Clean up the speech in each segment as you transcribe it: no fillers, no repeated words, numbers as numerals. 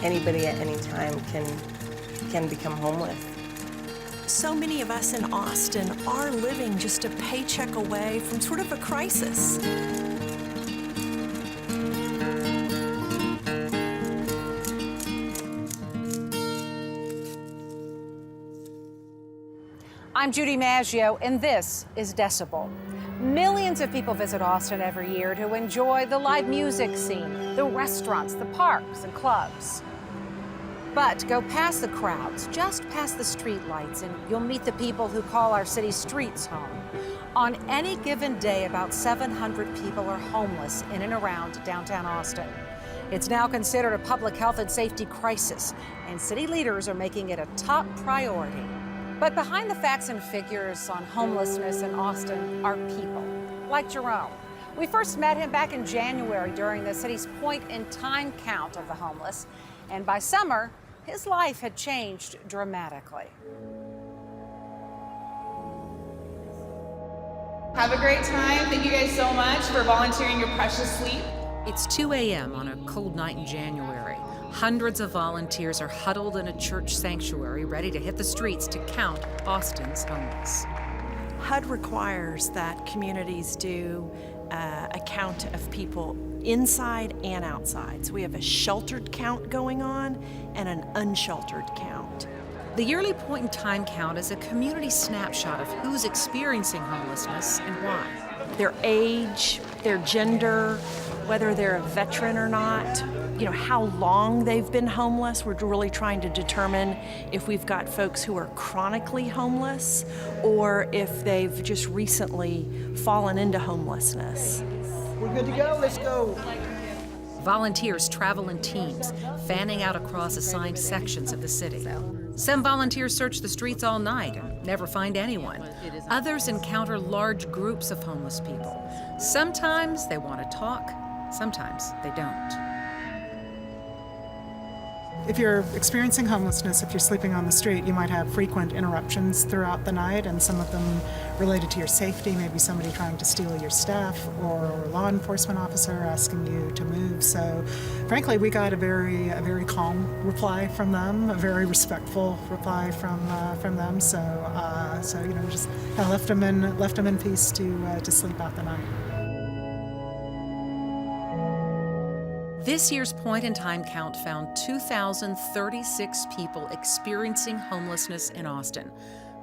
anybody at any time can become homeless. So many of us in Austin are living just a paycheck away from sort of a crisis. I'm Judy Maggio, and this is Decibel. Millions of people visit Austin every year to enjoy the live music scene, the restaurants, the parks, and clubs. But go past the crowds, just past the street lights, and you'll meet the people who call our city's streets home. On any given day, about 700 people are homeless in and around downtown Austin. It's now considered a public health and safety crisis, and city leaders are making it a top priority. But behind the facts and figures on homelessness in Austin are people, like Jerome. We first met him back in January during the city's point-in-time count of the homeless, and by summer, his life had changed dramatically. Have a great time. Thank you guys so much for volunteering your precious sleep. It's 2 a.m. on a cold night in January. Hundreds of volunteers are huddled in a church sanctuary ready to hit the streets to count Austin's homeless. HUD requires that communities do a count of people inside and outside. So we have a sheltered count going on and an unsheltered count. The yearly point-in-time count is a community snapshot of who's experiencing homelessness and why. Their age, their gender, whether they're a veteran or not, how long they've been homeless. We're really trying to determine if we've got folks who are chronically homeless or if they've just recently fallen into homelessness. We're good to go, let's go. Volunteers travel in teams, fanning out across assigned sections of the city. Some volunteers search the streets all night and never find anyone. Others encounter large groups of homeless people. Sometimes they want to talk, sometimes they don't. If you're experiencing homelessness, if you're sleeping on the street, you might have frequent interruptions throughout the night, and some of them related to your safety, maybe somebody trying to steal your stuff or a law enforcement officer asking you to move. So frankly, we got a very calm reply from them, a very respectful reply from them. So just kind of left them in peace to sleep out the night. This year's point-in-time count found 2,036 people experiencing homelessness in Austin.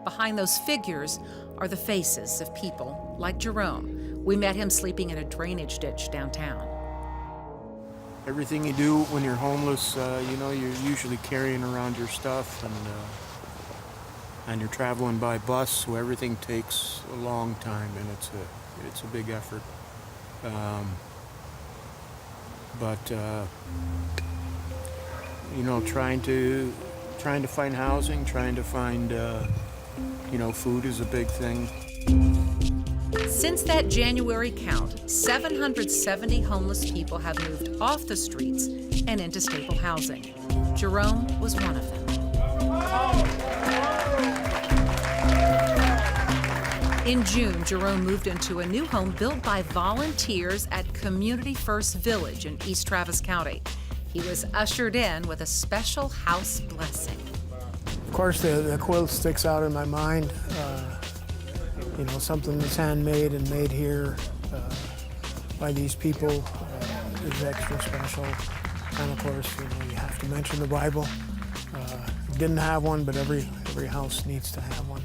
Behind those figures are the faces of people like Jerome. We met him sleeping in a drainage ditch downtown. Everything you do when you're homeless, you're usually carrying around your stuff, and you're traveling by bus, so everything takes a long time, and it's a big effort. But trying to find housing, trying to find food is a big thing. Since that January count, 770 homeless people have moved off the streets and into stable housing. Jerome was one of them. In June, Jerome moved into a new home built by volunteers at Community First Village in East Travis County. He was ushered in with a special house blessing. Of course, the quilt sticks out in my mind. Something that's handmade and made here by these people is extra special. And of course, you have to mention the Bible. Didn't have one, but every house needs to have one.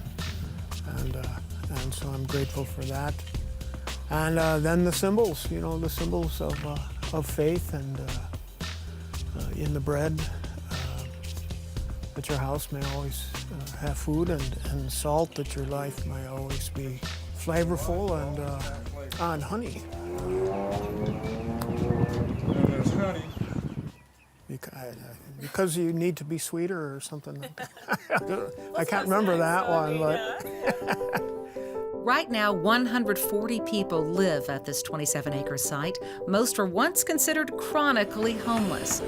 And so I'm grateful for that. And then the symbols, the symbols of faith and in the bread, that your house may always have food, and salt, that your life may always be flavorful, and honey. There's honey. Because you need to be sweeter or something like that. I can't remember that one, but... Right now, 140 people live at this 27-acre site. Most were once considered chronically homeless.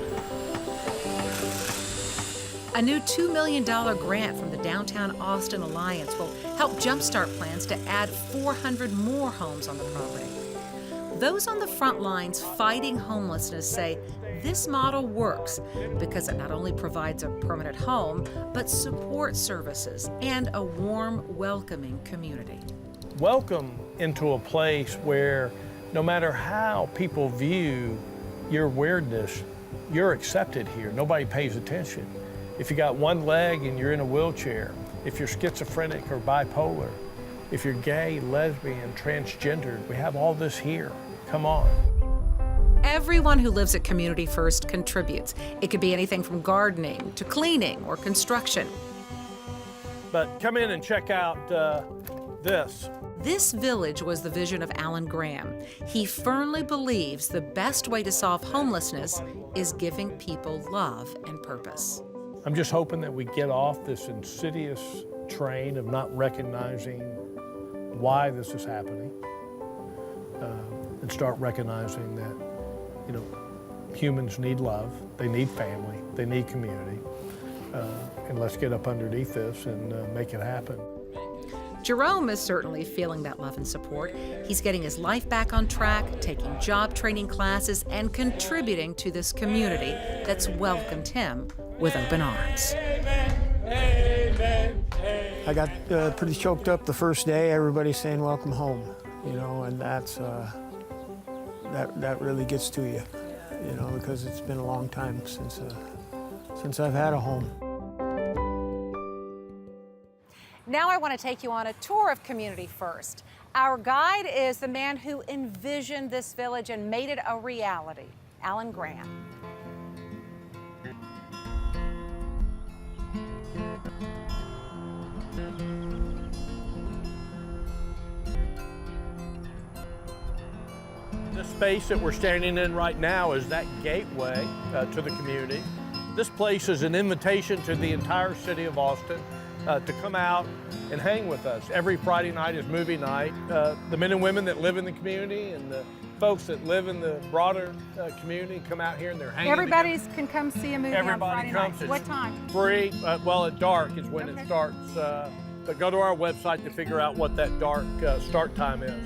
A new $2 million grant from the Downtown Austin Alliance will help jumpstart plans to add 400 more homes on the property. Those on the front lines fighting homelessness say This model works because it not only provides a permanent home, but support services and a warm, welcoming community. Welcome into a place where no matter how people view your weirdness, you're accepted here. Nobody pays attention. If you got one leg and you're in a wheelchair, if you're schizophrenic or bipolar, if you're gay, lesbian, transgendered, we have all this here. Come on. Everyone who lives at Community First contributes. It could be anything from gardening to cleaning or construction. But come in and check out this. This village was the vision of Alan Graham. He firmly believes the best way to solve homelessness is giving people love and purpose. I'm just hoping that we get off this insidious train of not recognizing why this is happening and start recognizing that, you know, humans need love, they need family, they need community, and let's get up underneath this and make it happen. Jerome is certainly feeling that love and support. He's getting his life back on track, taking job training classes, and contributing to this community that's welcomed him with open arms. I got pretty choked up the first day, everybody saying welcome home, you know, and that's, that really gets to you, you know, because it's been a long time since I've had a home. Now I want to take you on a tour of Community First. Our guide is the man who envisioned this village and made it a reality, Alan Graham. This space that we're standing in right now is that gateway to the community. This place is an invitation to the entire city of Austin to come out and hang with us. Every Friday night is movie night. The men and women that live in the community and the folks that live in the broader community come out here and they're hanging Everybody together. can come see a movie Everybody on Friday comes. night. What time? Free. Well, at dark is when Okay. it starts. But go to our website to figure out what that dark start time is.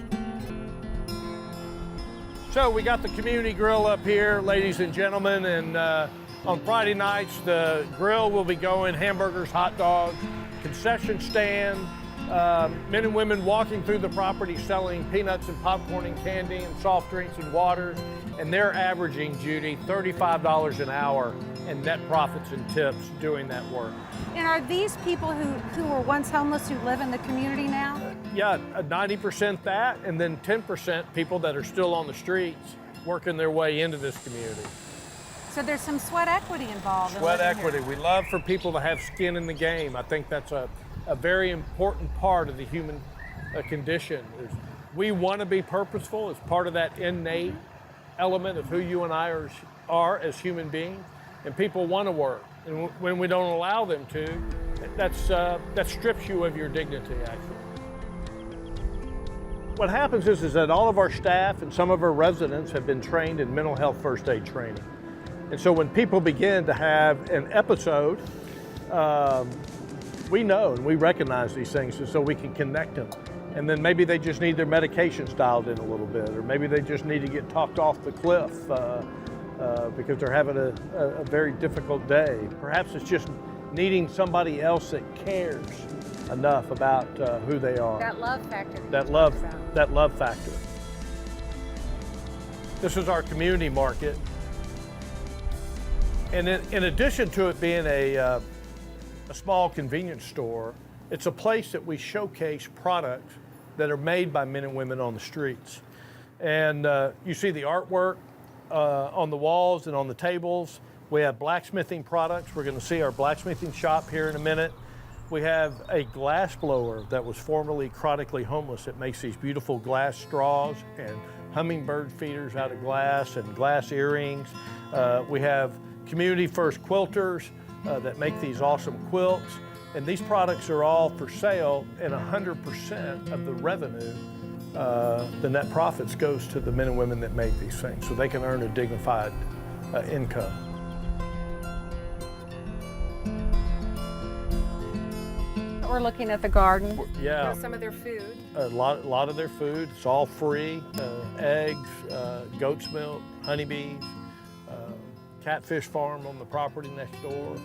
So we got the community grill up here, ladies and gentlemen, and on Friday nights the grill will be going hamburgers, hot dogs, concession stand, men and women walking through the property selling peanuts and popcorn and candy and soft drinks and waters, and they're averaging, Judy, $35 an hour in net profits and tips doing that work. And are these people who were once homeless who live in the community now? Yeah, 90% that, and then 10% people that are still on the streets working their way into this community. So there's some sweat equity involved. Sweat equity. We love for people to have skin in the game. I think that's a very important part of the human condition. We want to be purposeful. It's part of that innate element of who you and I are as human beings. And people want to work. And when we don't allow them to, that strips you of your dignity, actually. What happens is that all of our staff and some of our residents have been trained in mental health first aid training. And so when people begin to have an episode, we know and we recognize these things, and so we can connect them. And then maybe they just need their medications dialed in a little bit, or maybe they just need to get talked off the cliff because they're having a very difficult day. Perhaps it's just needing somebody else that cares enough about who they are. That love factor. That love factor. This is our community market. And in addition to it being a small convenience store, it's a place that we showcase products that are made by men and women on the streets. And you see the artwork on the walls and on the tables. We have blacksmithing products. We're going to see our blacksmithing shop here in a minute. We have a glass blower that was formerly chronically homeless. It makes these beautiful glass straws and hummingbird feeders out of glass and glass earrings. We have Community First quilters that make these awesome quilts. And these products are all for sale, and 100% of the revenue, the net profits, goes to the men and women that make these things so they can earn a dignified income. We're looking at the garden. Yeah. Some of their food. A lot of their food, it's all free. Eggs, goat's milk, honeybees, catfish farm on the property next door.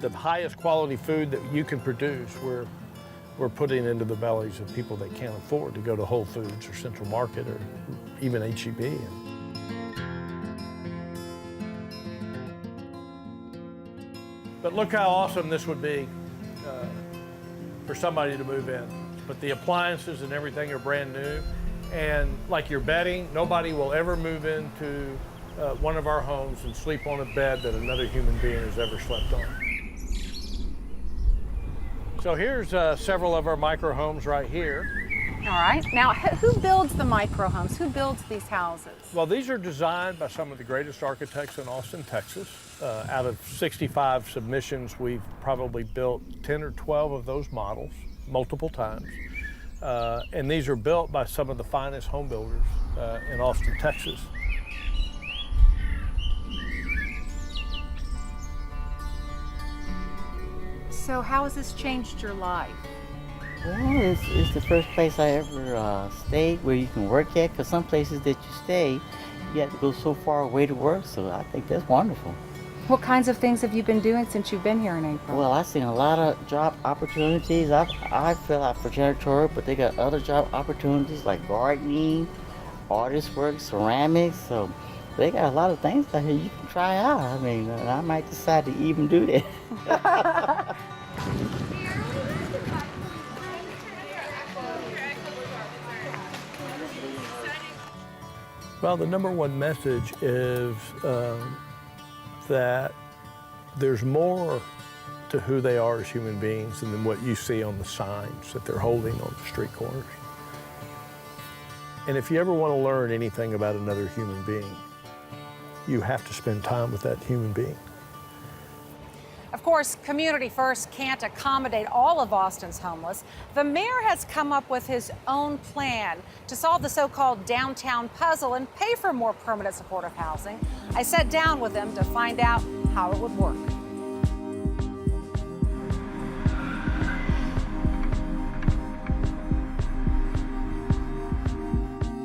The highest quality food that you can produce, we're putting into the bellies of people that can't afford to go to Whole Foods or Central Market or even H-E-B. But look how awesome this would be for somebody to move in. But the appliances and everything are brand new. And like your bedding, nobody will ever move into one of our homes and sleep on a bed that another human being has ever slept on. So here's several of our micro homes right here. All right. Now, who builds the micro homes? Who builds these houses? Well, these are designed by some of the greatest architects in Austin, Texas. Out of 65 submissions, we've probably built 10 or 12 of those models multiple times. And these are built by some of the finest home builders in Austin, Texas. So how has this changed your life? Well, it's the first place I ever stayed where you can work at, because some places that you stay, you have to go so far away to work, so I think that's wonderful. What kinds of things have you been doing since you've been here in April? Well, I've seen a lot of job opportunities. I fill out for janitorial, but they got other job opportunities like gardening, artist work, ceramics, so they got a lot of things out here you can try out. I mean, I might decide to even do that. Well, the number one message is that there's more to who they are as human beings than what you see on the signs that they're holding on the street corners. And if you ever want to learn anything about another human being, you have to spend time with that human being. Of course, Community First can't accommodate all of Austin's homeless. The mayor has come up with his own plan to solve the so-called downtown puzzle and pay for more permanent supportive housing. I sat down with him to find out how it would work.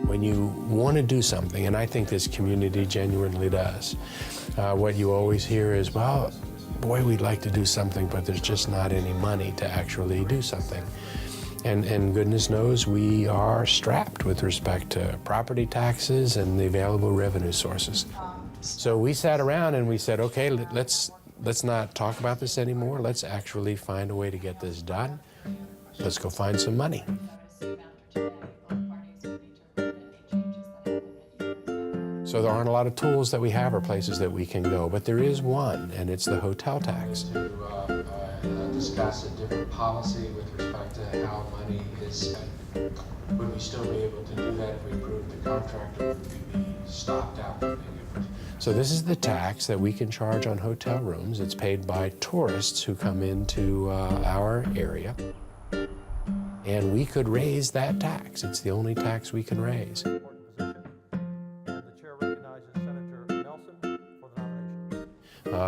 When you want to do something, and I think this community genuinely does, what you always hear is, well, boy, we'd like to do something, but there's just not any money to actually do something. And goodness knows we are strapped with respect to property taxes and the available revenue sources. So we sat around and we said, okay, let's not talk about this anymore. Let's actually find a way to get this done. Let's go find some money. So there aren't a lot of tools that we have or places that we can go, but there is one, and it's the hotel tax. To discuss a different policy with respect to how money is spent. Would we still be able to do that if we approved the contract, or would we be stopped out? So this is the tax that we can charge on hotel rooms. It's paid by tourists who come into our area. And we could raise that tax. It's the only tax we can raise.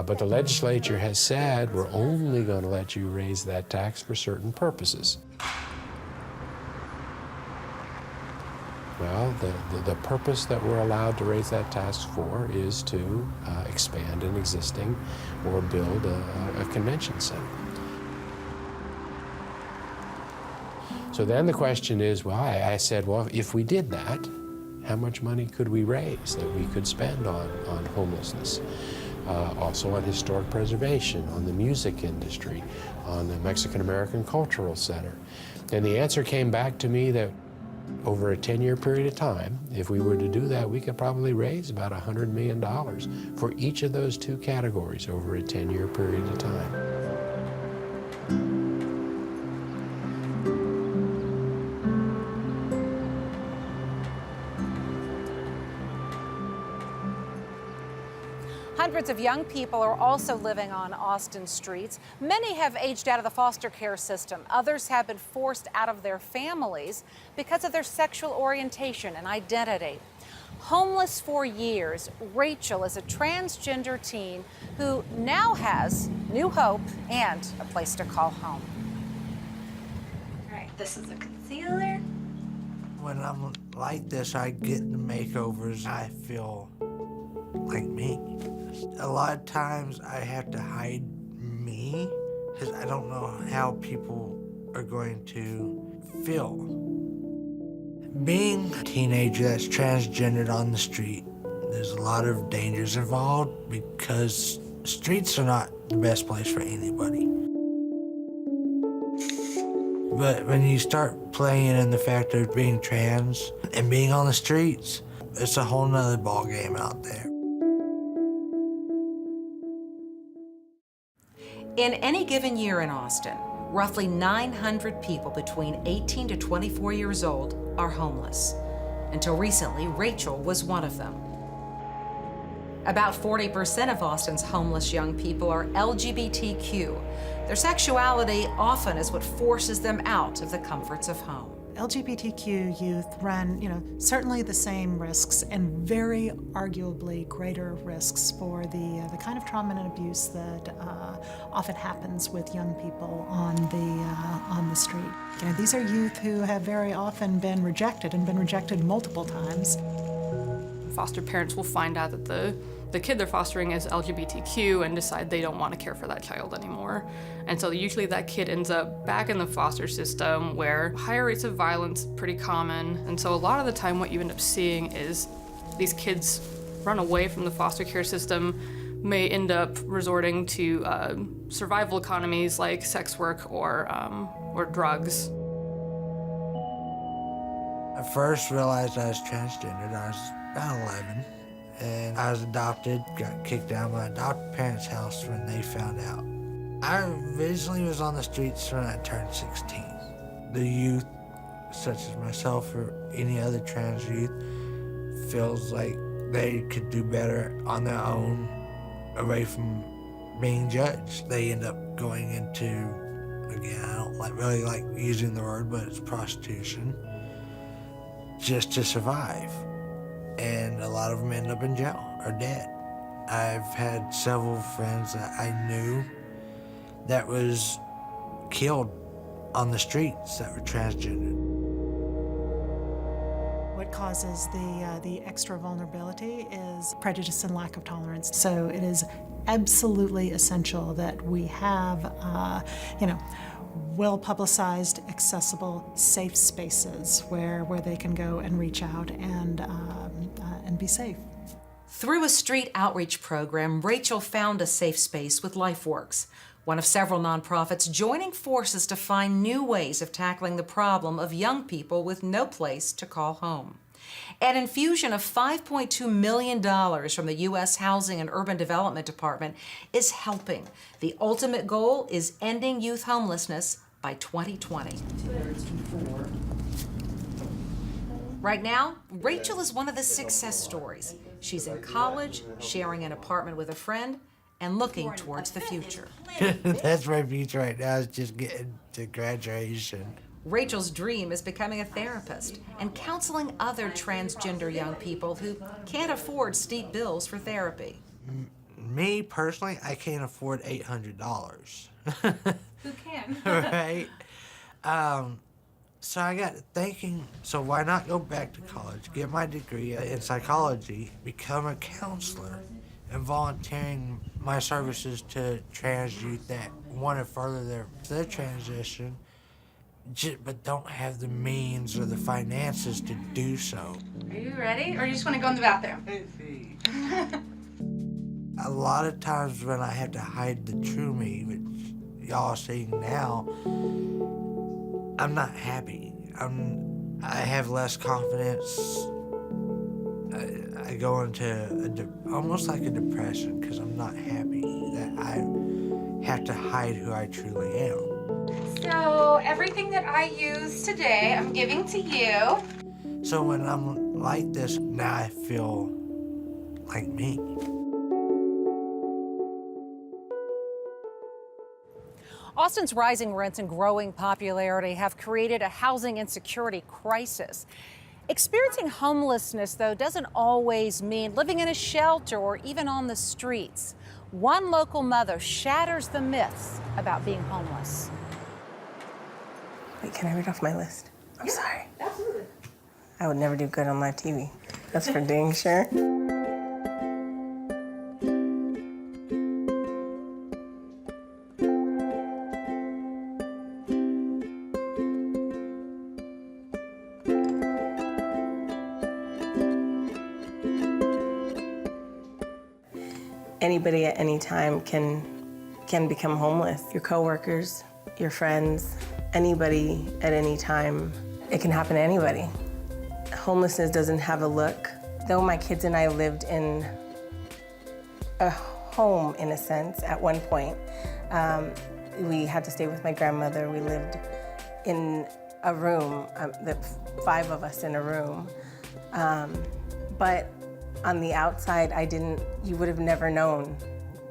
But the legislature has said we're only going to let you raise that tax for certain purposes. Well, the purpose that we're allowed to raise that tax for is to expand an existing or build a convention center. So then the question is, well, I said, well, if we did that, how much money could we raise that we could spend on homelessness? Also on historic preservation, on the music industry, on the Mexican-American Cultural Center. And the answer came back to me that over a 10-year period of time, if we were to do that, we could probably raise about $100 million for each of those two categories over a 10-year period of time. Hundreds of young people are also living on Austin streets. Many have aged out of the foster care system. Others have been forced out of their families because of their sexual orientation and identity. Homeless for years, Rachel is a transgender teen who now has new hope and a place to call home. All right, this is a concealer. When I'm like this, I get the makeovers. I feel like me. A lot of times I have to hide me because I don't know how people are going to feel. Being a teenager that's transgendered on the street, there's a lot of dangers involved because streets are not the best place for anybody. But when you start playing in the fact of being trans and being on the streets, it's a whole nother ball game out there. In any given year in Austin, roughly 900 people between 18 to 24 years old are homeless. Until recently, Rachel was one of them. About 40% of Austin's homeless young people are LGBTQ. Their sexuality often is what forces them out of the comforts of home. LGBTQ youth run, certainly the same risks and very arguably greater risks for the kind of trauma and abuse that often happens with young people on the street. These are youth who have very often been rejected and been rejected multiple times. Foster parents will find out that the kid they're fostering is LGBTQ and decide they don't want to care for that child anymore. And so usually that kid ends up back in the foster system where higher rates of violence are pretty common. And so a lot of the time what you end up seeing is these kids run away from the foster care system, may end up resorting to survival economies like sex work or drugs. I first realized I was transgendered. I was about 11. And I was adopted, got kicked out of my adopted parents' house when they found out. I originally was on the streets when I turned 16. The youth, such as myself or any other trans youth, feels like they could do better on their own, away from being judged. They end up going into, again, I don't really like using the word, but it's prostitution, just to survive. And a lot of them end up in jail or dead. I've had several friends that I knew that was killed on the streets that were transgendered. What causes the extra vulnerability is prejudice and lack of tolerance. So it is absolutely essential that we have, well-publicized, accessible, safe spaces where they can go and reach out and be safe. Through a street outreach program, Rachel found a safe space with LifeWorks, one of several nonprofits joining forces to find new ways of tackling the problem of young people with no place to call home. An infusion of $5.2 million from the U.S. Housing and Urban Development Department is helping. The ultimate goal is ending youth homelessness by 2020. Right now, Rachel is one of the success stories. She's in college, sharing an apartment with a friend, and looking towards the future. That's my future right now, is just getting to graduation. Rachel's dream is becoming a therapist and counseling other transgender young people who can't afford steep bills for therapy. Me, personally, I can't afford $800. Who can? Right? So I got thinking, so why not go back to college, get my degree in psychology, become a counselor, and volunteering my services to trans youth that want to further their transition, but don't have the means or the finances to do so. Are you ready, or you just want to go in the bathroom? A lot of times when I have to hide the true me, which y'all are seeing now, I'm not happy. I have less confidence. I go into almost like a depression because I'm not happy that I have to hide who I truly am. So everything that I use today, I'm giving to you. So when I'm like this, now I feel like me. Austin's rising rents and growing popularity have created a housing insecurity crisis. Experiencing homelessness, though, doesn't always mean living in a shelter or even on the streets. One local mother shatters the myths about being homeless. Wait, can I read off my list? I'm sorry. Absolutely. I would never do good on my TV. That's for dang sure. Anybody at any time can become homeless. Your coworkers, your friends, anybody at any time. It can happen to anybody. Homelessness doesn't have a look. Though my kids and I lived in a home, in a sense, at one point, we had to stay with my grandmother. We lived in a room, the 5 of us in a room. But on the outside, you would have never known.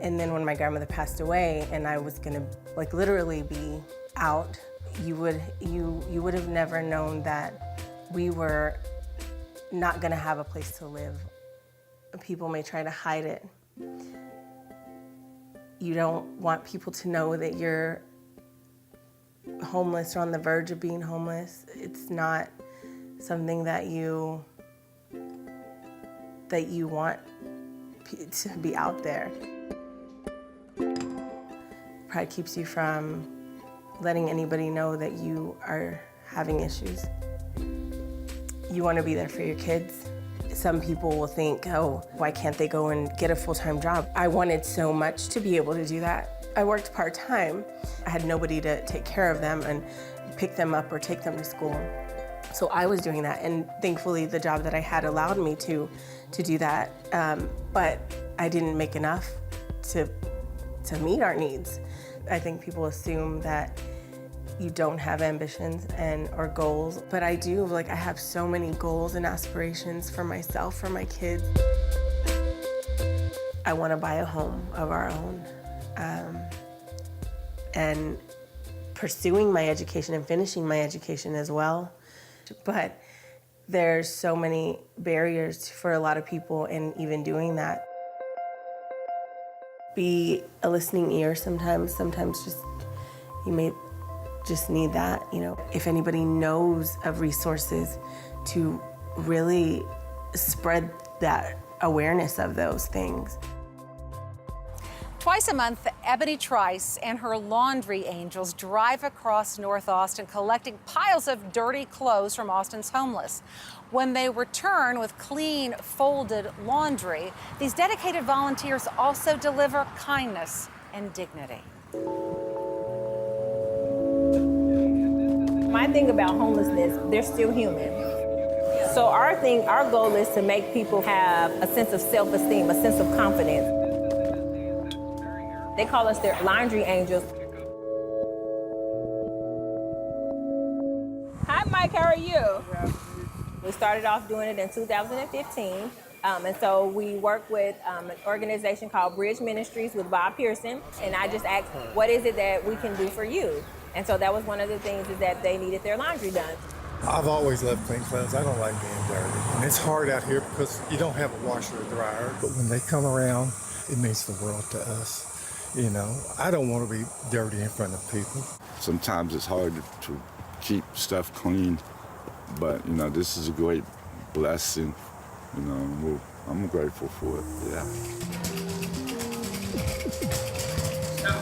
And then when my grandmother passed away and I was gonna like literally be out, you would have never known that we were not gonna have a place to live. People may try to hide it. You don't want people to know that you're homeless or on the verge of being homeless. It's not something that you want to be out there. Pride keeps you from letting anybody know that you are having issues. You want to be there for your kids. Some people will think, oh, why can't they go and get a full-time job? I wanted so much to be able to do that. I worked part-time. I had nobody to take care of them and pick them up or take them to school. So I was doing that, and thankfully the job that I had allowed me to do that, but I didn't make enough to meet our needs. I think people assume that you don't have ambitions or goals, but I do. Like, I have so many goals and aspirations for myself, for my kids. I want to buy a home of our own, and pursuing my education and finishing my education as well. But there's so many barriers for a lot of people in even doing that. Be a listening ear sometimes just, you may just need that, you know. If anybody knows of resources to really spread that awareness of those things. Twice a month, Ebony Trice and her laundry angels drive across North Austin collecting piles of dirty clothes from Austin's homeless. When they return with clean, folded laundry, these dedicated volunteers also deliver kindness and dignity. My thing about homelessness, they're still human. So our goal is to make people have a sense of self-esteem, a sense of confidence. They call us their laundry angels. Hi, Mike, how are you? We started off doing it in 2015. And so we work with an organization called Bridge Ministries with Bob Pearson. And I just asked, what is it that we can do for you? And so that was one of the things, is that they needed their laundry done. I've always loved clean clothes. I don't like being dirty. And it's hard out here because you don't have a washer or dryer. But when they come around, it means the world to us. You know, I don't want to be dirty in front of people. Sometimes it's hard to keep stuff clean, but, you know, this is a great blessing. You know, I'm grateful for it, yeah.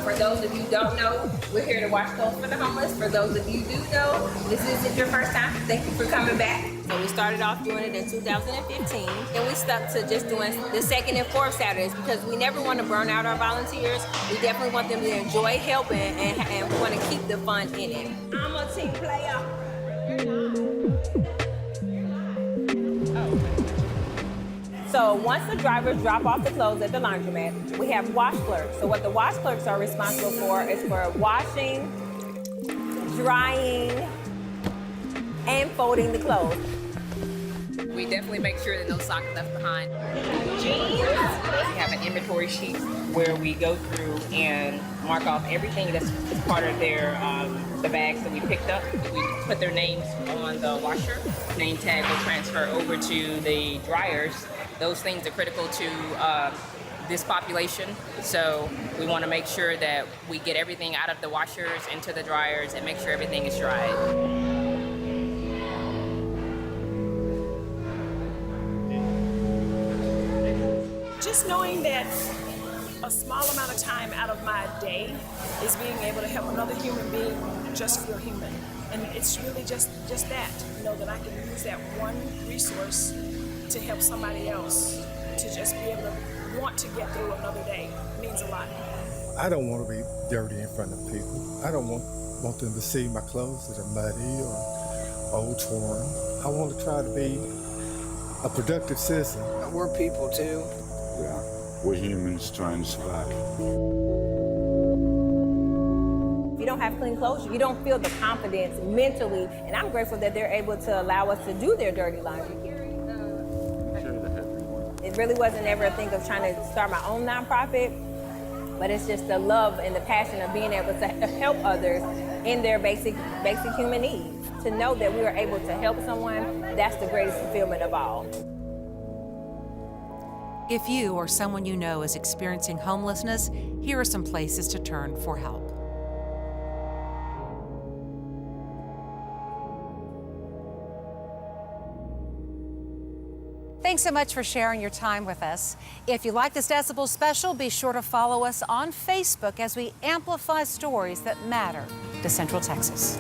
For those of you who don't know, we're here to wash clothes for the homeless. For those of you who do know, this isn't your first time. Thank you for coming back. So we started off doing it in 2015, and we stuck to just doing the second and fourth Saturdays because we never want to burn out our volunteers. We definitely want them to enjoy helping, and we want to keep the fun in it. I'm a team player. So once the drivers drop off the clothes at the laundromat, we have wash clerks. So what the wash clerks are responsible for is for washing, drying, and folding the clothes. We definitely make sure that no socks left behind. Jeans. We have an inventory sheet where we go through and mark off everything that's part of their the bags that we picked up. We put their names on the washer. Name tag will transfer over to the dryers. Those things are critical to this population, so we want to make sure that we get everything out of the washers into the dryers and make sure everything is dried. Just knowing that a small amount of time out of my day is being able to help another human being just feel human. And it's really just that, you know, that I can use that one resource to help somebody else to just be able to want to get through another day means a lot. I don't want to be dirty in front of people. I don't want them to see my clothes that are muddy or old torn. I want to try to be a productive citizen. We're people too. Yeah, we're humans trying to survive. If you don't have clean clothes, you don't feel the confidence mentally, and I'm grateful that they're able to allow us to do their dirty laundry. It really wasn't ever a thing of trying to start my own nonprofit, but it's just the love and the passion of being able to help others in their basic human needs. To know that we were able to help someone, that's the greatest fulfillment of all. If you or someone you know is experiencing homelessness, here are some places to turn for help. Thanks so much for sharing your time with us. If you like this Decibel special, be sure to follow us on Facebook as we amplify stories that matter to Central Texas.